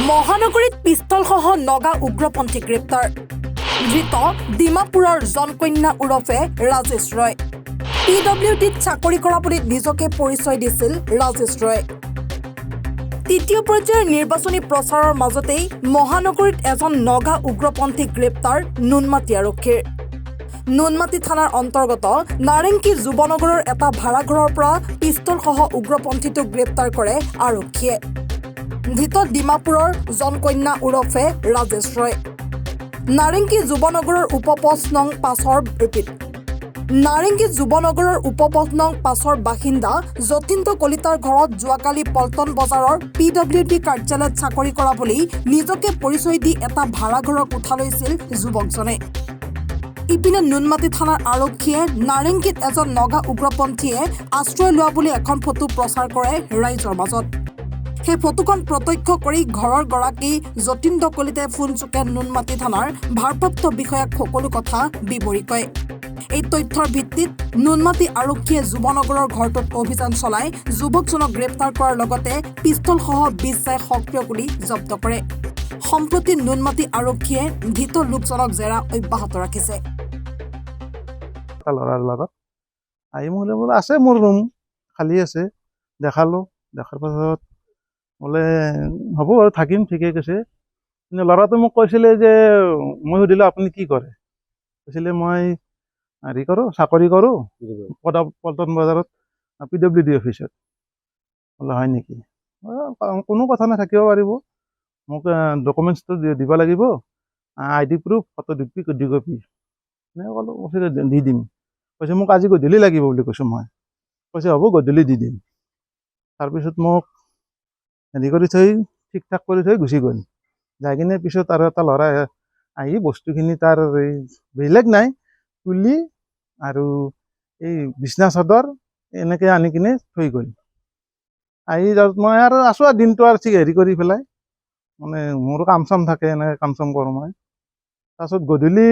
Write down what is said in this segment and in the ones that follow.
মহানগৰীত পিস্তলসহ নগা উগ্ৰপন্থী গ্ৰেপ্তাৰ ধৃত ডিমাপুৰৰ জনকন্যা ওৰফে ৰাজেশ ৰয় PWDত চাকৰি কৰা বুলি নিজকে পৰিচয় দিছিল ৰাজেশ ৰয় তৃতীয় পৰ্যায়ৰ নিৰ্বাচনী প্ৰচাৰৰ মাজতেই মহানগৰীত এজন নগা উগ্ৰপন্থী গ্ৰেপ্তাৰ নুনমাটি আৰক্ষীৰ নুনমাটি থানাৰ অন্তৰ্গত নাৰেংকী যুৱনগৰৰ এটা ভাড়াঘৰৰ পৰা পিস্তলসহ উগ্ৰপন্থীটোক গ্ৰেপ্তাৰ কৰে আৰক্ষীয়ে ধৃত ডিমাপুৰৰ জনকন্যা ওৰফে ৰাজেশ ৰয় নাৰেংকী যুৱনগৰৰ উপপথ নং 5ৰ ৰিপিট নাৰেংকী যুৱনগৰৰ উপপথ নং 5ৰ বাসিন্দা যতীন্দ্ৰ কলিতাৰ ঘৰত যোৱাকালি পল্টন বজাৰৰ PWD কাৰ্যালয়ত চাকৰি কৰা বুলি নিজকে পৰিচয় দি এটা ভাড়াঘৰৰ কোঠা লৈছিল যুৱকজনে ইপিনে নুনমাটি থানাৰ আৰক্ষীয়ে নাৰেংকীত এজন নগা উগ্ৰপন্থীয়ে আশ্ৰয় লোৱা বুলি এখন ফটো প্ৰচাৰ কৰে ৰাইজৰ মাজত সেই ফটোখন প্ৰত্যক্ষ কৰি ঘৰৰ গৰাকী যতীন্দ্ৰ কলিতাই ফোনযোগে নুনমাটি থানাৰ ভাৰপ্ৰাপ্ত বিষয়াক সকলো কথা বিৱৰি কয় এই তথ্যৰ ভিত্তিত নুনমাটি আৰক্ষীয়ে যুৱনগৰৰ ঘৰটোত অভিযান চলাই যুৱকজনক গ্ৰেপ্তাৰ কৰাৰ লগতে পিস্তলসহ 20 চাই সক্ৰিয় কৰি জব্দ কৰে সম্প্ৰতি নুনমাটি আৰক্ষীয়ে ধৃত লোকজনক জেৰা অব্যাহত ৰাখিছে ল'ৰাৰ লগত আহি মোলে বোলে আছে মোৰ ৰুম খালী আছে দেখালোঁ দেখাৰ পাছত বোলে হ'ব আৰু থাকিম ঠিকেই কৈছে কিন্তু ল'ৰাটো মোক কৈছিলে যে মই সুধিলোঁ আপুনি কি কৰে কৈছিলে মই হেৰি কৰোঁ চাকৰি কৰোঁ পল্টন বজাৰত PWD অফিচত বোলে হয় নেকি কোনো কথা নাই থাকিব পাৰিব মোক ডকুমেণ্টছটো দিব লাগিব ID প্ৰুফ ফটো দুকপি এনেকৈ ক'লোঁ কৈছে দি দিম কৈছে মোক আজি গধূলি লাগিব বুলি কৈছোঁ মই কৈছে হ'ব গধূলি দি দিম তাৰপিছত মোক হেৰি কৰি থৈ ঠিক ঠাক কৰি থৈ গুচি গ'ল যাই কিনে পিছত আৰু এটা ল'ৰা আহি বস্তুখিনি তাৰ বেলেগ নাই তুলি আৰু এই বিছনা চাদৰ এনেকৈ আনি কিনে থৈ গ'ল আহি মই আৰু আছোঁ আৰু দিনটো আৰু ঠিক হেৰি কৰি পেলাই মানে মোৰো কাম চাম থাকে এনেকৈ কাম চাম কৰোঁ মই তাৰপিছত গধূলি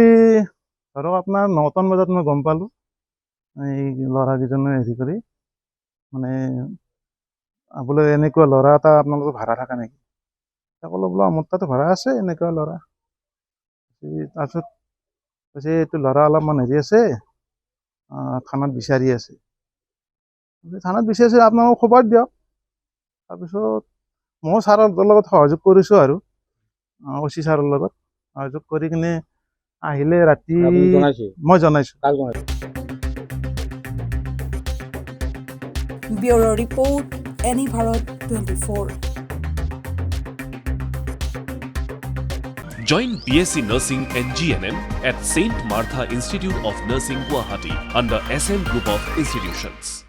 ধৰক আপোনাৰ 9টা বজাত মই গম পালোঁ এই ল'ৰাকেইজনে হেৰি কৰি মানে বোলে এনেকুৱা ল'ৰা এটা আপোনালোকৰ ভাড়া থাকে নেকি ক'লোঁ বোলো মোৰ তাতো ভাড়া আছে এনেকুৱা ল'ৰা তাৰপিছত কৈছে এইটো ল'ৰা অলপমান হেৰি আছে থানাত বিচাৰি আছে থানাত বিচাৰি আছে আপোনালোকক খবৰ দিয়ক তাৰপিছত ময়ো ছাৰৰ লগত সহযোগ কৰিছোঁ আৰু OC ছাৰৰ লগত সহযোগ কৰি কিনে আহিলে ৰাতি মই জনাইছোঁ bureau report any Bharat 24 Join BSc Nursing and GNM at St. Martha Institute of Nursing, Guwahati under SM Group of Institutions.